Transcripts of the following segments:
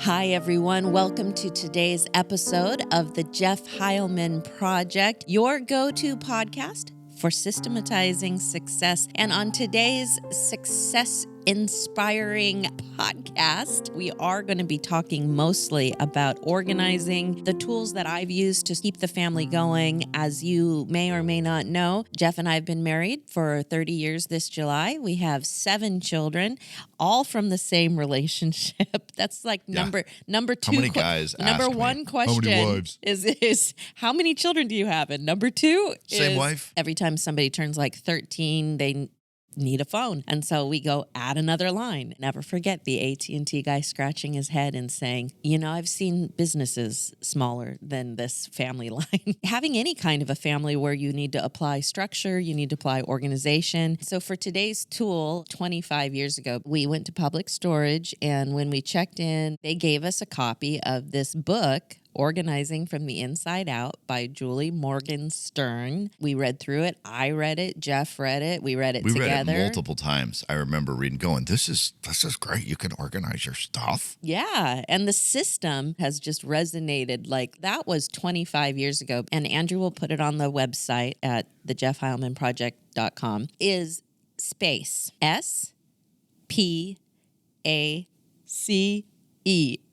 Hi, everyone. Welcome to today's episode of the Jeff Heilman Project, your go-to podcast for systematizing success. And on today's success-inspiring podcast, we are going to be talking mostly about organizing, the tools that I've used to keep the family going. As you may or may not know, Jeff and I have been married for 30 years this July. We have 7 children, all from the same relationship. That's like number two. How many guys number ask one me, question how many wives? is how many children do you have? And number 2 Same is wife? every time somebody turns like 13, they need a phone. And so we go add another line. Never forget the AT&T guy scratching his head and saying, I've seen businesses smaller than this family line. Having any kind of a family where you need to apply structure, you need to apply organization. So for today's tool, 25 years ago, we went to Public Storage, and when we checked in, they gave us a copy of this book, Organizing from the Inside Out by Julie Morgenstern. We read through it. I read it. Jeff read it. We read it together. We read it multiple times. I remember reading, going, this is great. You can organize your stuff. Yeah. And the system has just resonated. Like, that was 25 years ago. And Andrew will put it on the website at thejeffheilmanproject.com. Is S.P.A.C.E. S.P.A.C.E.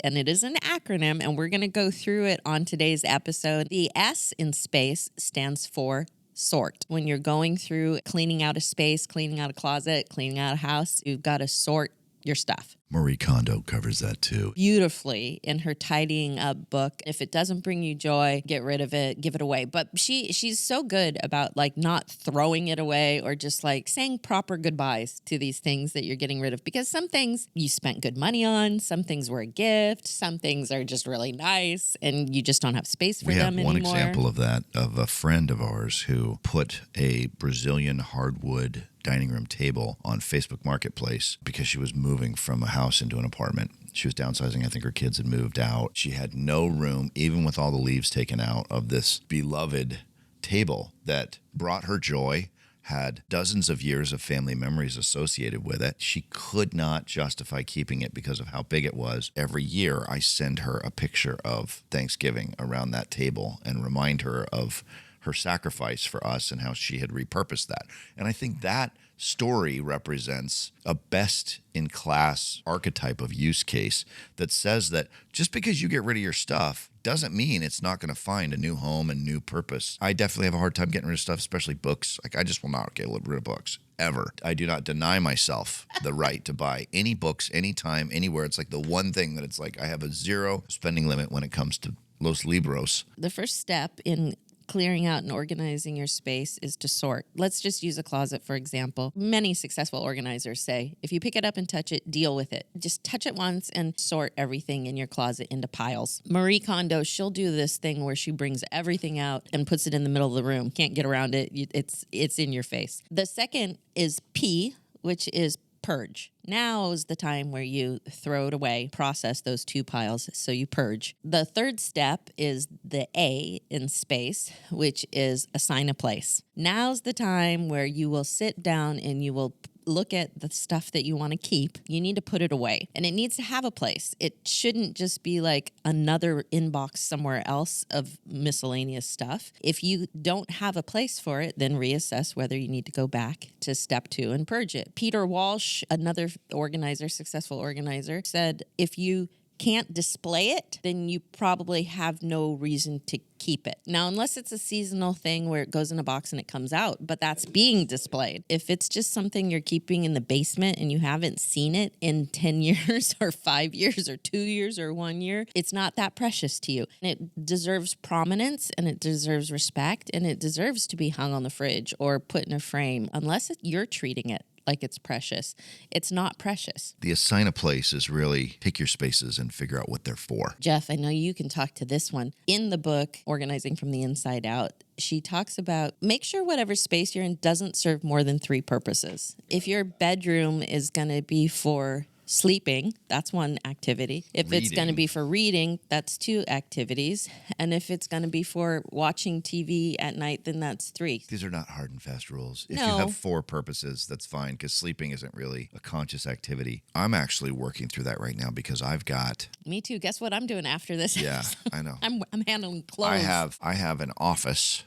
And it is an acronym, and we're going to go through it on today's episode. The S in SPACE stands for sort. When you're going through cleaning out a space, cleaning out a closet, cleaning out a house, you've got to sort your stuff. Marie Kondo covers that too. Beautifully in her tidying up book. If it doesn't bring you joy, get rid of it, give it away. But she's so good about like not throwing it away or just like saying proper goodbyes to these things that you're getting rid of. Because some things you spent good money on, some things were a gift, some things are just really nice and you just don't have space for them anymore. We have one example of that, of a friend of ours who put a Brazilian hardwood dining room table on Facebook Marketplace because she was moving from a house into an apartment. She was downsizing. I think her kids had moved out. She had no room, even with all the leaves taken out, of this beloved table that brought her joy, had dozens of years of family memories associated with it. She could not justify keeping it because of how big it was. Every year, I send her a picture of Thanksgiving around that table and remind her of her sacrifice for us and how she had repurposed that. And I think that story represents a best-in-class archetype of use case that says that just because you get rid of your stuff doesn't mean it's not going to find a new home and new purpose. I definitely have a hard time getting rid of stuff, especially books. Like, I just will not get rid of books, ever. I do not deny myself the right to buy any books, anytime, anywhere. It's like the one thing that it's like I have a zero spending limit when it comes to Los Libros. The first step in clearing out and organizing your space is to sort. Let's just use a closet, for example. Many successful organizers say, if you pick it up and touch it, deal with it. Just touch it once and sort everything in your closet into piles. Marie Kondo, she'll do this thing where she brings everything out and puts it in the middle of the room. Can't get around it. It's in your face. The second is P, which is purge. Now is the time where you throw it away, process those 2 piles, so you purge. The third step is the A in SPACE, which is assign a place. Now's the time where you will sit down and you will look at the stuff that you want to keep. You need to put it away, and it needs to have a place. It shouldn't just be like another inbox somewhere else of miscellaneous stuff. If you don't have a place for it, then reassess whether you need to go back to step 2 and purge it. Peter Walsh, another organizer, successful organizer, said if you can't display it, then you probably have no reason to keep it. Now, unless it's a seasonal thing where it goes in a box and it comes out, but that's being displayed. If it's just something you're keeping in the basement and you haven't seen it in 10 years or 5 years or 2 years or 1 year, it's not that precious to you. And it deserves prominence and it deserves respect and it deserves to be hung on the fridge or put in a frame, unless you're treating it like it's precious. It's not precious. The assign a place is really pick your spaces and figure out what they're for. Jeff, I know you can talk to this one. In the book, Organizing from the Inside Out, she talks about make sure whatever space you're in doesn't serve more than 3 purposes. If your bedroom is going to be for sleeping, that's one activity. If it's going to be for reading, that's 2 activities. And if it's going to be for watching TV at night, then that's 3. These are not hard and fast rules. If No. you have 4 purposes, that's fine, because sleeping isn't really a conscious activity. I'm actually working through that right now because I've got... Me too. Guess what I'm doing after this? Yeah, I know. I'm handling clothes. I have an office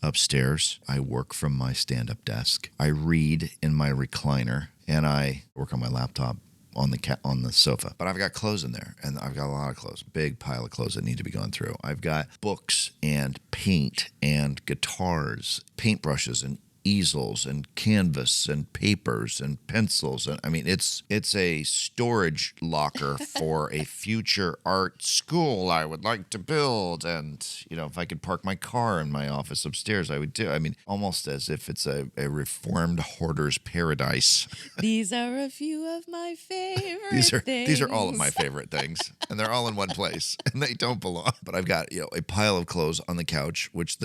upstairs. I work from my stand-up desk. I read in my recliner, and I work on my laptop on the sofa. But I've got clothes in there, and I've got a lot of clothes, big pile of clothes that need to be gone through. I've got books and paint and guitars, paintbrushes and easels and canvas and papers and pencils. And I mean, it's a storage locker for a future art school I would like to build. And, if I could park my car in my office upstairs, I would do. I mean, almost as if it's a reformed hoarder's paradise. These are a few of my favorite things. These are all of my favorite things, and they're all in one place, and they don't belong. But I've got, a pile of clothes on the couch, which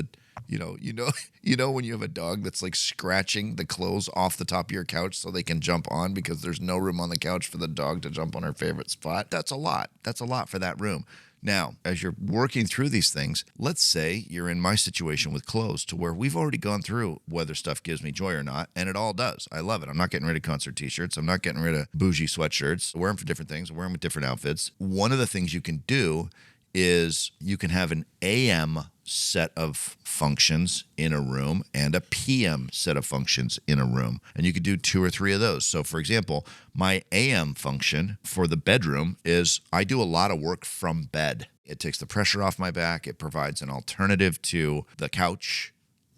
you know when you have a dog that's like scratching the clothes off the top of your couch so they can jump on because there's no room on the couch for the dog to jump on her favorite spot. That's a lot. That's a lot for that room. Now, as you're working through these things, let's say you're in my situation with clothes to where we've already gone through whether stuff gives me joy or not, and it all does. I love it. I'm not getting rid of concert t-shirts. I'm not getting rid of bougie sweatshirts. I wear them for different things. I wear them with different outfits. One of the things you can do is you can have an AM set of functions in a room and a PM set of functions in a room. And you could do 2 or 3 of those. So, for example, my AM function for the bedroom is I do a lot of work from bed. It takes the pressure off my back. It provides an alternative to the couch,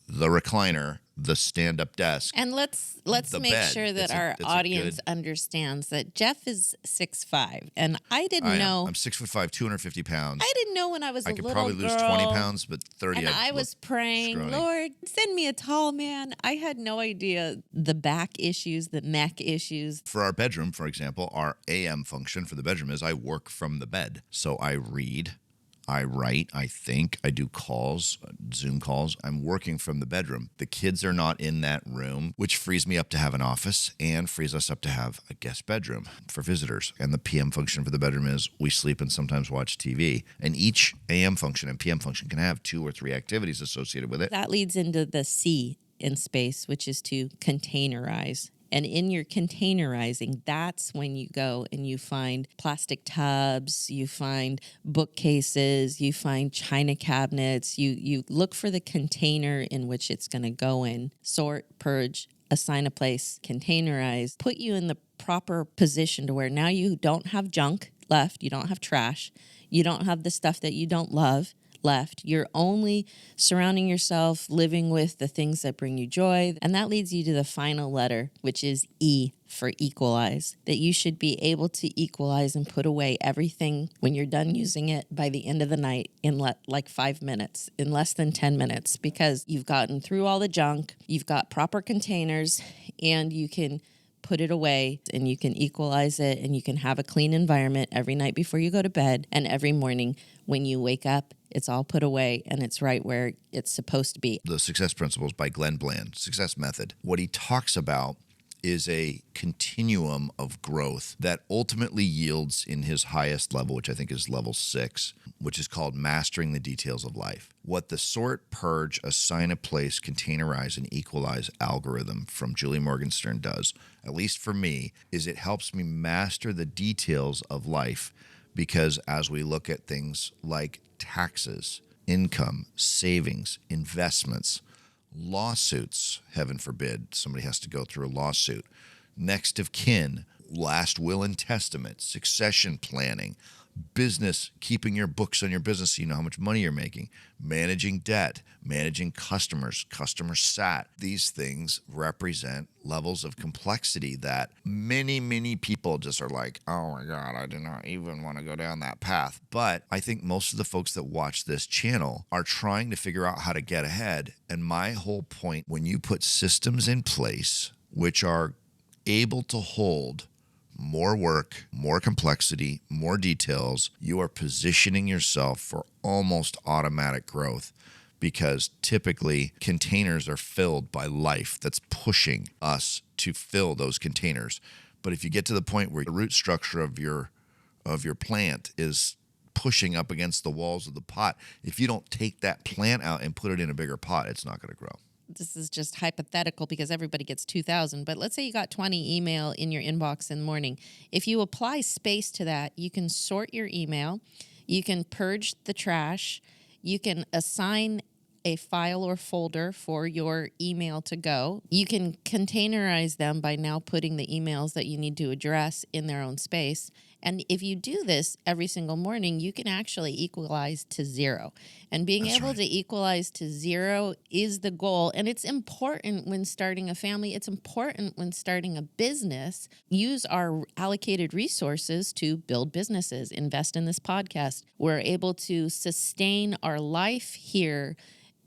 the recliner, the stand-up desk. And let's make bed. sure that our audience understands that Jeff is 6'5", and I didn't know. I'm 6'5", 250 pounds. I didn't know when I was a little girl. I could probably lose 20 pounds, but 30. And I was praying, scrawny. Lord, send me a tall man. I had no idea the back issues, the neck issues. For our bedroom, for example, our AM function for the bedroom is I work from the bed. So I read, I write, I think, I do calls, Zoom calls. I'm working from the bedroom. The kids are not in that room, which frees me up to have an office and frees us up to have a guest bedroom for visitors. And the PM function for the bedroom is we sleep and sometimes watch TV. And each AM function and PM function can have 2 or 3 activities associated with it. That leads into the C in space, which is to containerize. And in your containerizing, that's when you go and you find plastic tubs, you find bookcases, you find china cabinets. You look for the container in which it's going to go in. Sort, purge, assign a place, containerize, put you in the proper position to where now you don't have junk left, you don't have trash, you don't have the stuff that you don't love left. You're only surrounding yourself, living with the things that bring you joy. And that leads you to the final letter, which is E for equalize, that you should be able to equalize and put away everything when you're done using it by the end of the night in like 5 minutes, in less than 10 minutes, because you've gotten through all the junk, you've got proper containers, and you can put it away and you can equalize it and you can have a clean environment every night before you go to bed, and every morning when you wake up, it's all put away and it's right where it's supposed to be. The Success Principles by Glen, Success Method. What he talks about is a continuum of growth that ultimately yields in his highest level, which I think is level 6, which is called mastering the details of life. What the sort, purge, assign a place, containerize, and equalize algorithm from Julie Morgenstern does, at least for me, is it helps me master the details of life, because as we look at things like taxes, income, savings, investments, lawsuits, heaven forbid, somebody has to go through a lawsuit, next of kin, last will and testament, succession planning, business, keeping your books on your business so you know how much money you're making, managing debt, managing customers, customer sat. These things represent levels of complexity that many people just are like, oh my God, I do not even want to go down that path. But I think most of the folks that watch this channel are trying to figure out how to get ahead. And my whole point, when you put systems in place which are able to hold more work, more complexity, more details, you are positioning yourself for almost automatic growth, because typically containers are filled by life that's pushing us to fill those containers. But if you get to the point where the root structure of your plant is pushing up against the walls of the pot, if you don't take that plant out and put it in a bigger pot, it's not going to grow. This is just hypothetical because everybody gets 2,000, but let's say you got 20 email in your inbox in the morning. If you apply space to that, you can sort your email, you can purge the trash, you can assign a file or folder for your email to go. You can containerize them by now putting the emails that you need to address in their own space. And if you do this every single morning, you can actually equalize to zero. And being That's able right. to equalize to zero is the goal. And it's important when starting a family. It's important when starting a business. Use our allocated resources to build businesses, invest in this podcast. We're able to sustain our life here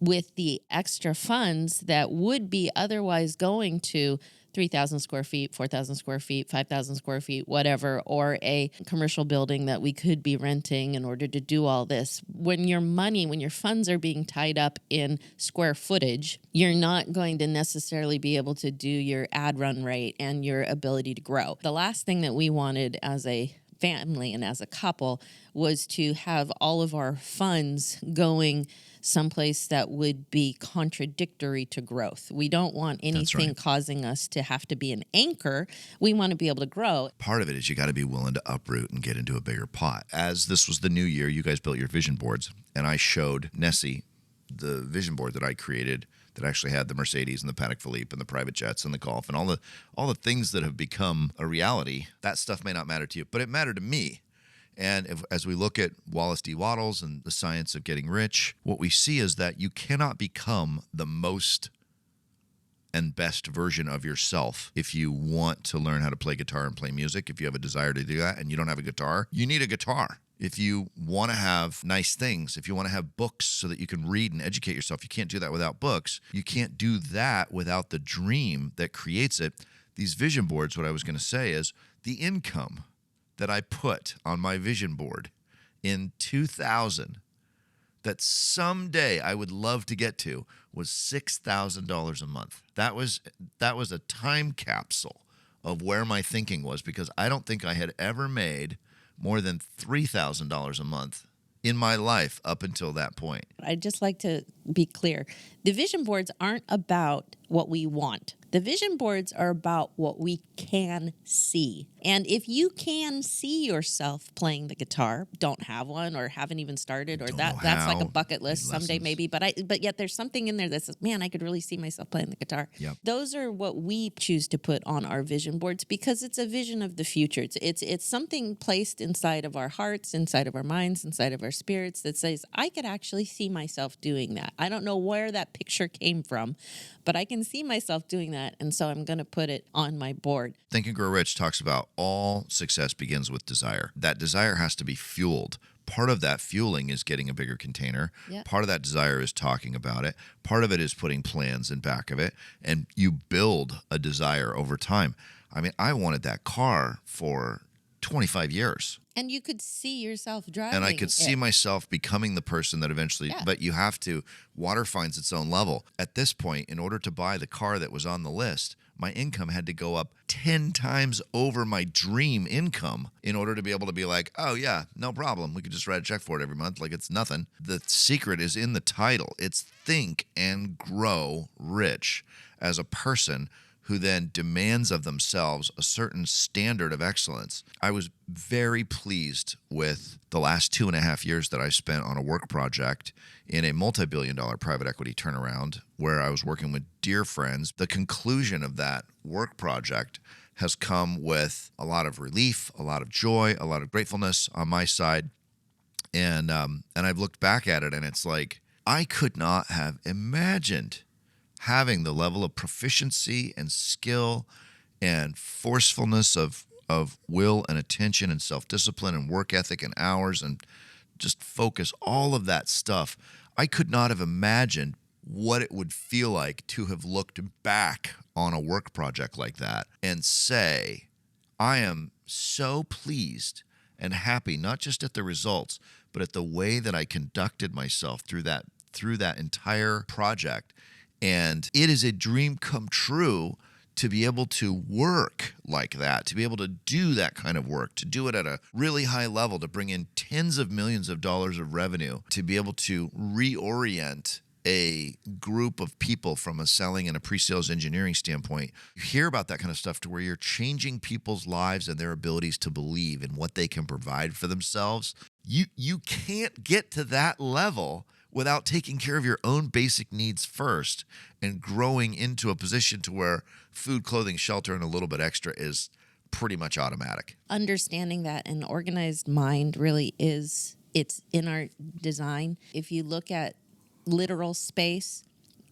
with the extra funds that would be otherwise going to 3,000 square feet, 4,000 square feet, 5,000 square feet, whatever, or a commercial building that we could be renting in order to do all this. When your funds are being tied up in square footage, you're not going to necessarily be able to do your ad run rate and your ability to grow. The last thing that we wanted as a family and as a couple was to have all of our funds going someplace that would be contradictory to growth. We don't want anything causing us to have to be an anchor. We want to be able to grow. Part of it is you got to be willing to uproot and get into a bigger pot. As this was the new year, you guys built your vision boards, and I showed Nessie the vision board that I created that actually had the Mercedes and the Patek Philippe and the private jets and the golf and all the things that have become a reality. That stuff may not matter to you, but it mattered to me. And as we look at Wallace D. Wattles and the science of getting rich, what we see is that you cannot become the most and best version of yourself if you want to learn how to play guitar and play music. If you have a desire to do that and you don't have a guitar, you need a guitar. If you want to have nice things, if you want to have books so that you can read and educate yourself, you can't do that without books. You can't do that without the dream that creates it. These vision boards, what I was going to say is the income that I put on my vision board in 2000 that someday I would love to get to was $6,000 a month. That was a time capsule of where my thinking was, because I don't think I had ever made more than $3,000 a month in my life up until that point. I'd just like to be clear. The vision boards aren't about what we want. The vision boards are about what we can see. And if you can see yourself playing the guitar, don't have one or haven't even started, or that's like a bucket list someday maybe, but yet there's something in there that says, man, I could really see myself playing the guitar. Yep. Those are what we choose to put on our vision boards because it's a vision of the future. It's something placed inside of our hearts, inside of our minds, inside of our spirits that says, I could actually see myself doing that. I don't know where that picture came from, but I can see myself doing that, and so I'm going to put it on my board. Think and Grow Rich talks about all success begins with desire. That desire has to be fueled. Part of that fueling is getting a bigger container. Yep. Part of that desire is talking about it. Part of it is putting plans in back of it, and you build a desire over time. I mean, I wanted that car for 25 years. And you could see yourself driving. And I could see myself becoming the person that eventually, but you have to, water finds its own level. At this point, in order to buy the car that was on the list, my income had to go up 10 times over my dream income in order to be able to be like, oh yeah, no problem. We could just write a check for it every month like it's nothing. The secret is in the title. It's Think and Grow Rich, as a person who then demands of themselves a certain standard of excellence. I was very pleased with the last 2.5 years that I spent on a work project in a multi-billion-dollar private equity turnaround where I was working with dear friends. The conclusion of that work project has come with a lot of relief, a lot of joy, a lot of gratefulness on my side. And I've looked back at it and it's like, I could not have imagined having the level of proficiency and skill and forcefulness of will and attention and self-discipline and work ethic and hours and just focus, all of that stuff. I could not have imagined what it would feel like to have looked back on a work project like that and say, I am so pleased and happy, not just at the results, but at the way that I conducted myself through that entire project. And it is a dream come true to be able to work like that, to be able to do that kind of work, to do it at a really high level, to bring in tens of millions of dollars of revenue, to be able to reorient a group of people from a selling and a pre-sales engineering standpoint. You hear about that kind of stuff to where you're changing people's lives and their abilities to believe in what they can provide for themselves. You can't get to that level without taking care of your own basic needs first and growing into a position to where food, clothing, shelter, and a little bit extra is pretty much automatic. Understanding that an organized mind really is, it's in our design. If you look at literal space,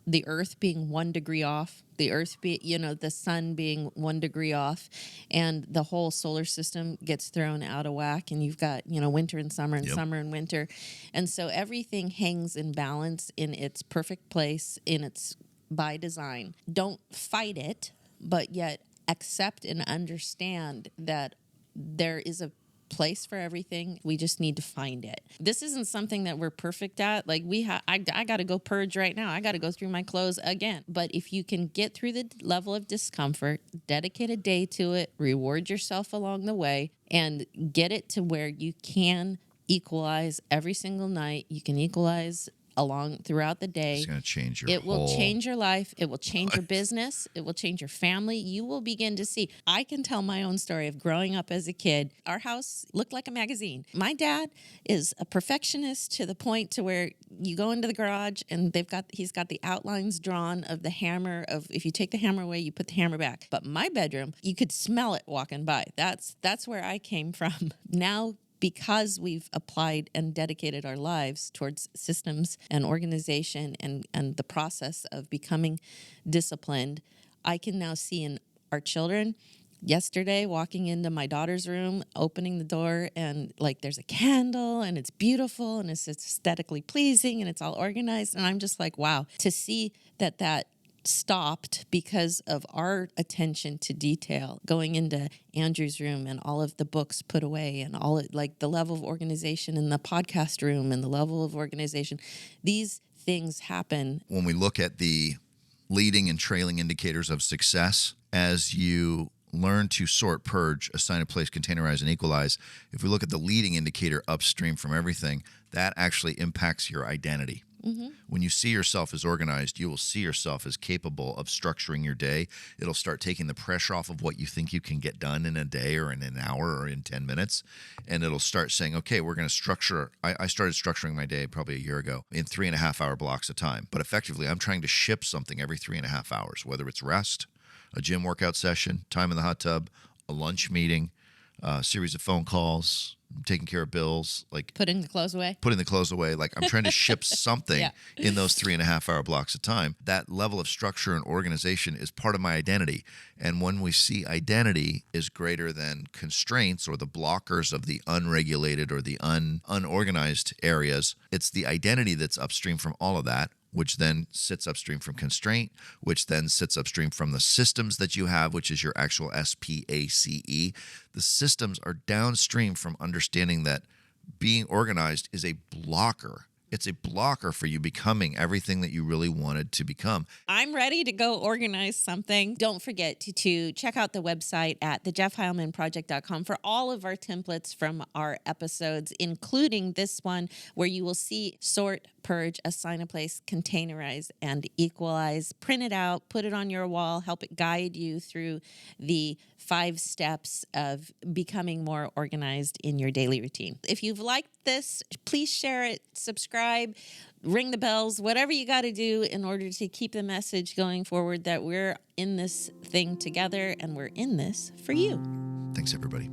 the earth being 1 degree off, the sun being 1 degree off, and the whole solar system gets thrown out of whack, and you've got, winter and summer and summer and winter. And so everything hangs in balance in its perfect place, in its by design. Don't fight it, but yet accept and understand that there is a place for everything. We just need to find it. This isn't something that we're perfect at. Like I got to go purge right now. I got to go through my clothes again. But if you can get through the level of discomfort, dedicate a day to it, reward yourself along the way, and get it to where you can equalize every single night. You can equalize along throughout the day. It's going to change your It will change your life. It will change your business. It will change your family. You will begin to see. I can tell my own story of growing up as a kid. Our house looked like a magazine. My dad is a perfectionist to the point to where you go into the garage and he's got the outlines drawn of the hammer, of if you take the hammer away, you put the hammer back. But my bedroom, you could smell it walking by. That's where I came from. Now, because we've applied and dedicated our lives towards systems and organization and the process of becoming disciplined, I can now see in our children. Yesterday, walking into my daughter's room, opening the door, and there's a candle and it's beautiful and it's aesthetically pleasing and it's all organized. And I'm just like, wow, to see that stopped because of our attention to detail, going into Andrew's room and all of the books put away and the level of organization in the podcast room and the level of organization. These things happen. When we look at the leading and trailing indicators of success, as you learn to sort, purge, assign, place, containerize, and equalize, if we look at the leading indicator upstream from everything, that actually impacts your identity. Mm-hmm. When you see yourself as organized, you will see yourself as capable of structuring your day. It'll start taking the pressure off of what you think you can get done in a day or in an hour or in 10 minutes. And it'll start saying, okay, we're going to structure. I started structuring my day probably a year ago in 3.5 hour blocks of time. But effectively, I'm trying to ship something every 3.5 hours, whether it's rest, a gym workout session, time in the hot tub, a lunch meeting, a series of phone calls, taking care of bills, putting the clothes away. I'm trying to ship something in those 3.5 hour blocks of time. That level of structure and organization is part of my identity. And when we see identity is greater than constraints or the blockers of the unregulated or the unorganized areas, it's the identity that's upstream from all of that, which then sits upstream from constraint, which then sits upstream from the systems that you have, which is your actual S.P.A.C.E. The systems are downstream from understanding that being organized is a blocker. It's a blocker for you becoming everything that you really wanted to become. I'm ready to go organize something. Don't forget to check out the website at thejeffheilmanproject.com for all of our templates from our episodes, including this one where you will see sort, purge, assign a place, containerize, and equalize. Print it out, put it on your wall, help it guide you through the 5 steps of becoming more organized in your daily routine. If you've liked this, please share it, subscribe, ring the bells, whatever you got to do in order to keep the message going forward that we're in this thing together and we're in this for you. Thanks, everybody.